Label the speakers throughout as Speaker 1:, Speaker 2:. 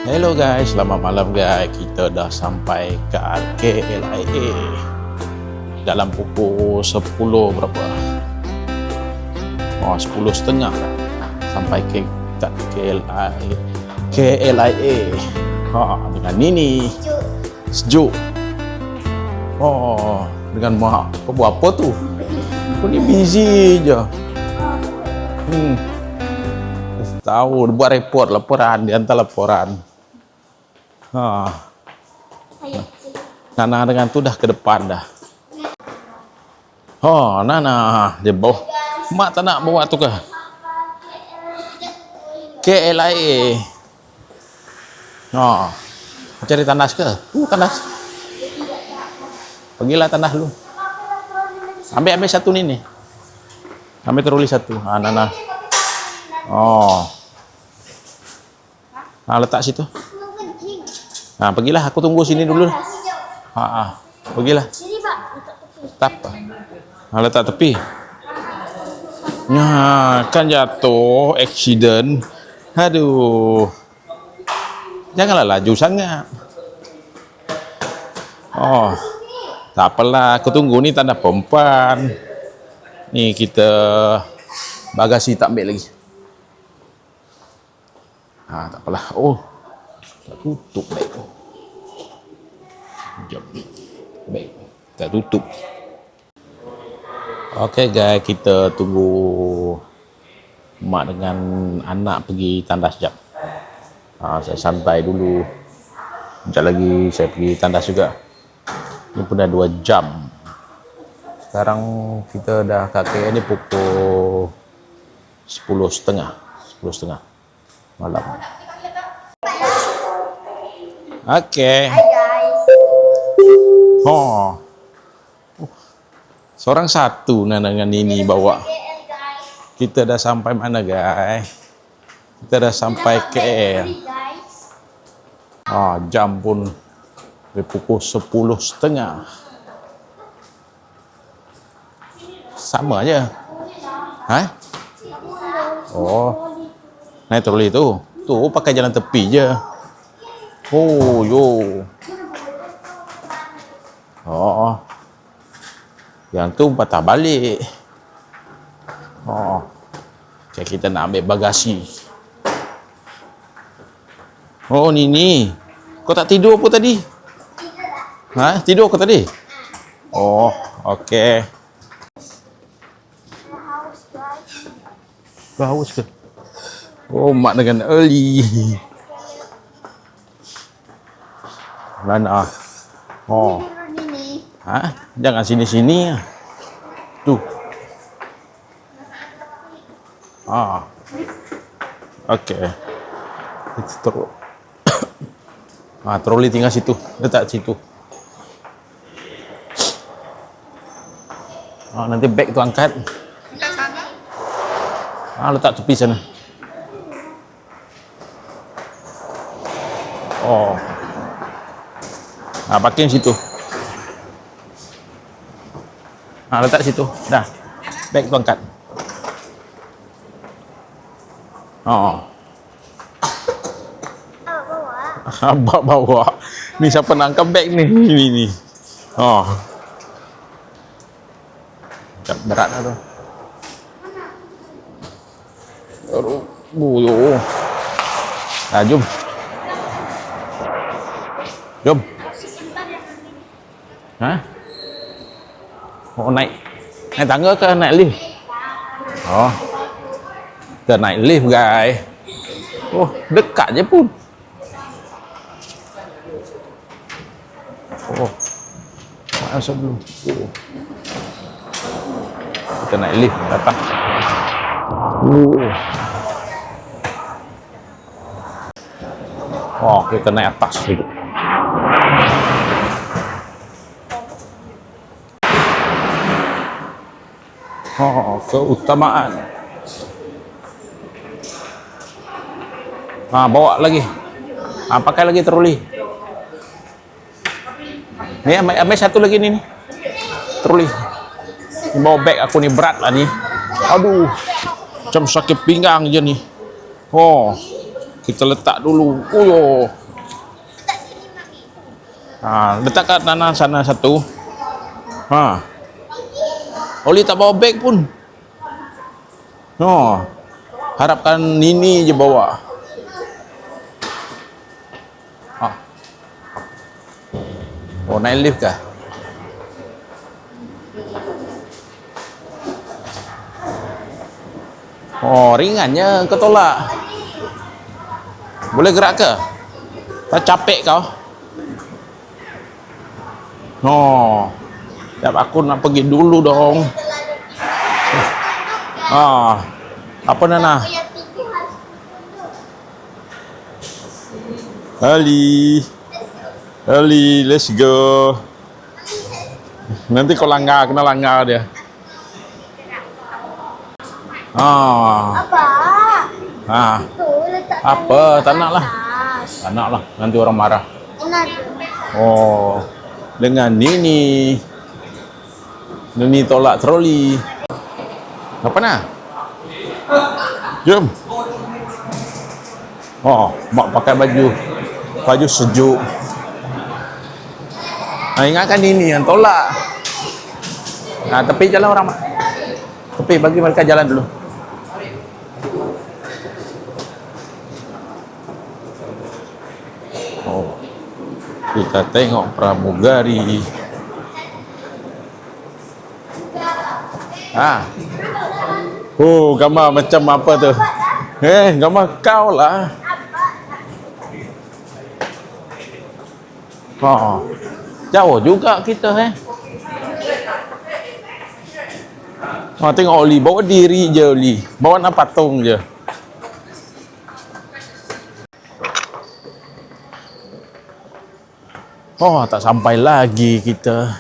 Speaker 1: Hello guys, selamat malam guys. Kita dah sampai ke KLIA dalam pukul 10 berapa? Oh, 10.30 sampai ke KLIA. Dengan Nini. Sejuk. Oh, dengan mak. Kau buat apa tu? Kau ni busy je. Tahu buat laporan, dia hantar laporan. Nana dengan tu dah ke depan dah. Nana dia bawa. Mak tak nak bawa tu ke? KLIA. Cari tandas ke? Tandas. Pergilah tandas dulu. Ambil satu ni. Ambil troli satu. Nana. Letak situ. Pergilah, aku tunggu sini dulu. Pergilah. Tap. Letak tepi. Kan jatuh, accident. Aduh. Janganlah laju sangat. Tak apalah, aku tunggu ni tanda perempuan. Ni kita bagasi tak ambil lagi. Tak apalah. Tak tutup baik. Sekejap. Baik. Tak tutup. Okey guys, kita tunggu mak dengan anak pergi tandas sekejap. Saya santai dulu. Sekejap lagi saya pergi tandas juga. Ini pun dah 2 jam. Sekarang kita dah kakek ni pukul 10.30 malam. Okey.
Speaker 2: Hai guys.
Speaker 1: Seorang satu Nana dengan Nini bawa. Kita dah sampai mana guys? Kita dah sampai KL. Jam pun pukul 10.30. Sama aja. Naik troli tu. Tu pakai jalan tepi je. Yang tu patah balik. Okay, kita nak ambil bagasi. Nini. Kau tak tidur apa tadi? Tidur kau tadi? Okey. Kau haus ke? Mak dengan early. Mana? Jangan sini-sini. Tu. Okey. Kita terus. Troli tinggal situ. Letak situ. Nanti beg tu angkat. Letak tepi sana. Parking situ. Letak situ. Dah. Beg tu angkat. Abang bawa. Ni siapa nak angkat beg ni? Ni. Berat lah tu. Jom. Jom. Naik tangga ke naik lift? Kita naik lift guys. Dekat je pun. Masuk dulu. Kita naik lift atas. Kita naik atas dulu. Keutamaan. Bawa lagi. Pakai lagi troli. Ni ambil satu lagi ni. Troli. Bawa beg aku ni berat lah ni. Aduh. Macam sakit pinggang je ni. Kita letak dulu. Oh. Letak kat tanah sana satu. Oli tak bawa beg pun. Harapkan Nini je bawa. Oh, naik lift kah? Oh, ringannya kau tolak. Boleh gerak ke? Tak capek kau? Sekejap aku nak pergi dulu dong. Apa Nana? Ali, let's go. Nanti kau langgar, kena langgar dia. Apa? Tak nak lah. Tak nak lah, nanti orang marah. Dengan Nini tolak troli. Apa nak? Jom. Mak pakai baju sejuk. Ingatkan Nini yang tolak. Tepi jalan orang mak. Tepi, bagi mereka jalan dulu. Kita tengok pramugari. Gambar macam apa tu? Gambar kau lah. Jauh juga kita tengok Oli, bawa diri je Oli. Bawa nak patung je. Tak sampai lagi kita.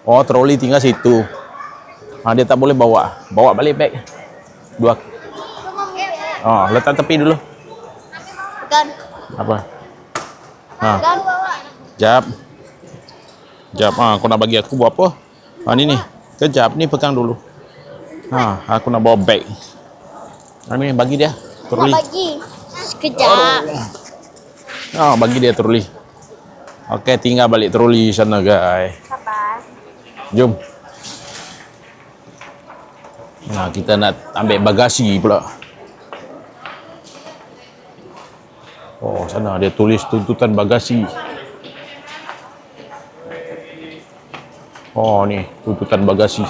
Speaker 1: Troli tinggal situ. Dia tak boleh bawa. Bawa balik beg. Dua. Letak tepi dulu. Apa? Jap. Kau nak bagi aku buat apa? Ni. Kejap, ni pegang dulu. Aku nak bawa beg. Ni bagi dia. Troli.
Speaker 2: Bagi. Sekejap.
Speaker 1: Bagi dia troli. Okey, tinggal balik troli sana guys.
Speaker 2: Sabar.
Speaker 1: Jom. Kita nak ambil bagasi pula. Sana dia tulis tuntutan bagasi. Ni tuntutan bagasi.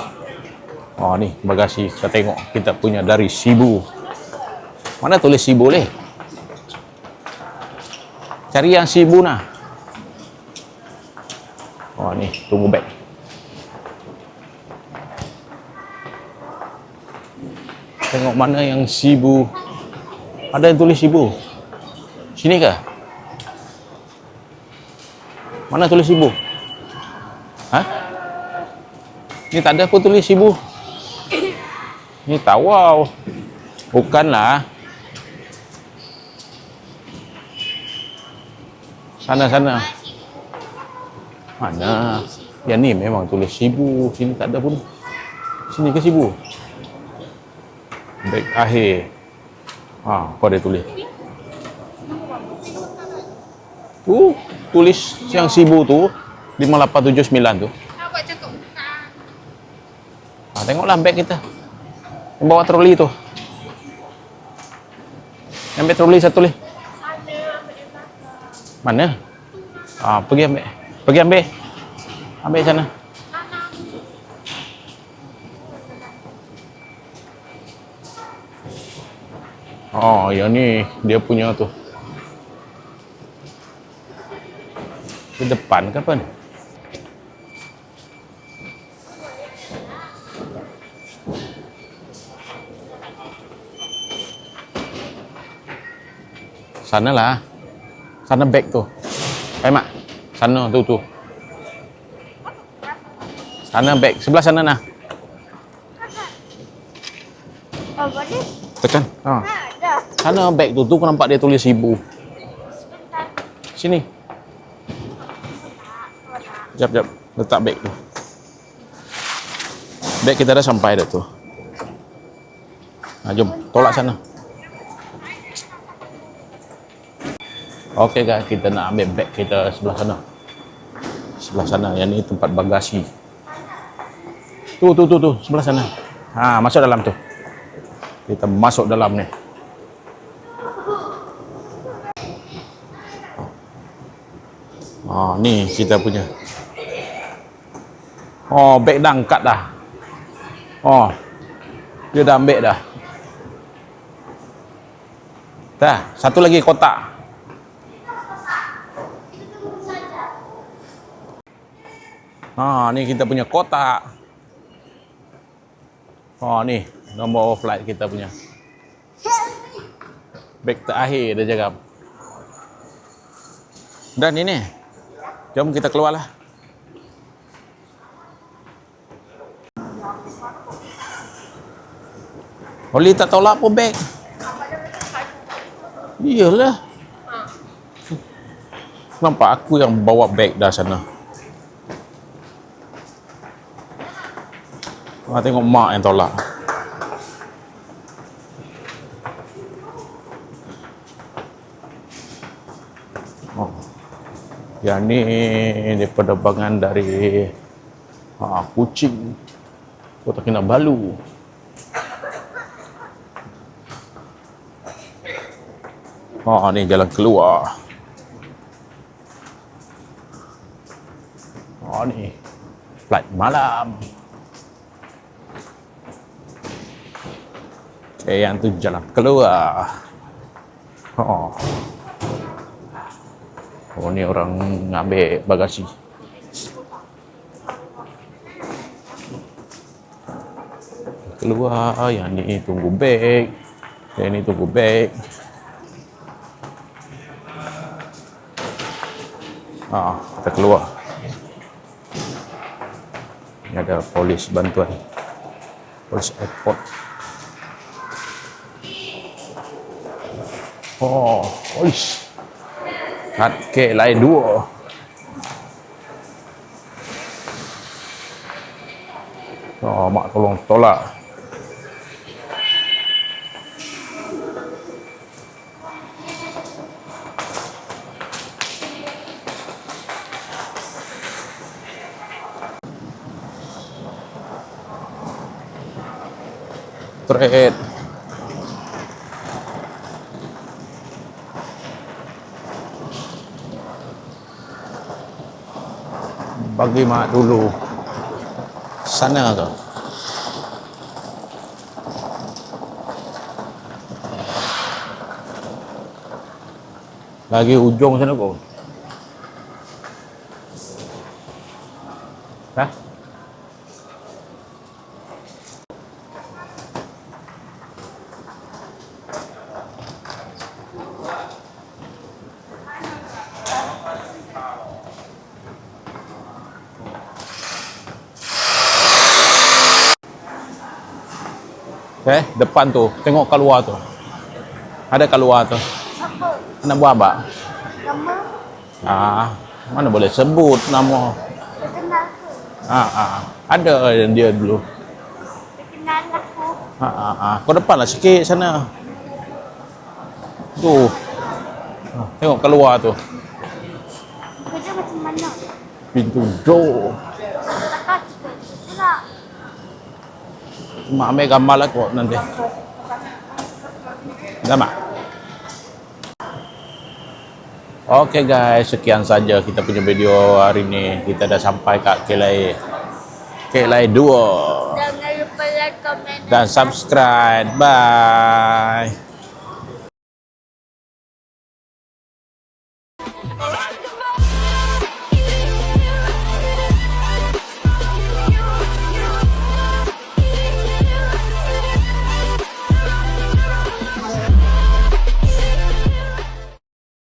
Speaker 1: Ni bagasi. Kita tengok kita punya dari Cebu. Mana tulis Cebu leh? Cari yang Cebu nah. Ni tunggu beg. Tengok mana yang Cebu. Ada yang tulis Cebu. Sini kah? Mana tulis Cebu? Ni tak ada pun tulis Cebu. Ni Tawau. Bukanlah. Sana. Mana? Yang ni memang tulis Cebu. Sini tak ada pun. Sini ke Cebu? Beg akhir. Kau ada tulis. Tulis yang Cebu tu 5879 tu. Tengoklah beg kita. Yang bawa troli tu. Ambil troli satu leh. Mana? Pergi ambil. Ambil sana. Yang ni dia punya tu. Di depan kapan? Sana lah. Sana beg tu. Mak. Sana tu. Sana beg. Sebelah sana nah.
Speaker 2: Boleh?
Speaker 1: Tekan.
Speaker 2: Ada.
Speaker 1: Sana beg tu. Tu kau nampak dia tulis Cebu. Sini. Jap. Letak beg tu. Beg kita dah sampai dah tu. Jom. Tolak sana. Okey guys, kita nak ambil beg kita sebelah sana. Sebelah sana, yang ni tempat bagasi. Tu, sebelah sana. Ha, masuk dalam tu. Kita masuk dalam ni. Ni kita punya. Beg dah angkat dah. Dia dah ambil dah. Dah, satu lagi kotak. Ni kita punya kotak. Ni nombor flight kita punya. Beg terakhir dia cakap. Dan ini, jom kita keluarlah. Oli tak tahu lah apa beg. Iyalah. Nampak aku yang bawa beg dah sana. Tengok mak yang tolak. Yang ni penerbangan dari Kuching, Kota Kinabalu. Ni jalan keluar. Ni flight malam. Yang tu jalan keluar. Ni orang ambil bagasi. Keluar, yang ni tunggu beg. Yang ni tunggu beg. Kita keluar. Ini ada polis bantuan. Polis airport. Polis. Kat KLI 2. Mak tolong tolak. Trade. Bagi mak dulu. Sana tu. Lagi ujung sana kau. Hah? Depan tu, tengok kat luar tu. Ada kat luar tu.
Speaker 2: Apa?
Speaker 1: Nak buat apa?
Speaker 2: Nama?
Speaker 1: Mana boleh sebut nama.
Speaker 2: Dia kenal aku.
Speaker 1: Ada dia dulu.
Speaker 2: Dia kenal aku.
Speaker 1: Kau depan lah sikit sana. Tu. Tengok kat luar tu.
Speaker 2: Kerja macam mana?
Speaker 1: Pintu door.
Speaker 2: Takkan kita pula.
Speaker 1: Mak ambil gambar lah kau nanti. Mak. Okey guys, sekian saja kita punya video hari ni. Kita dah sampai kat KLI 2.
Speaker 2: Jangan lupa like, komen
Speaker 1: Dan subscribe. Bye.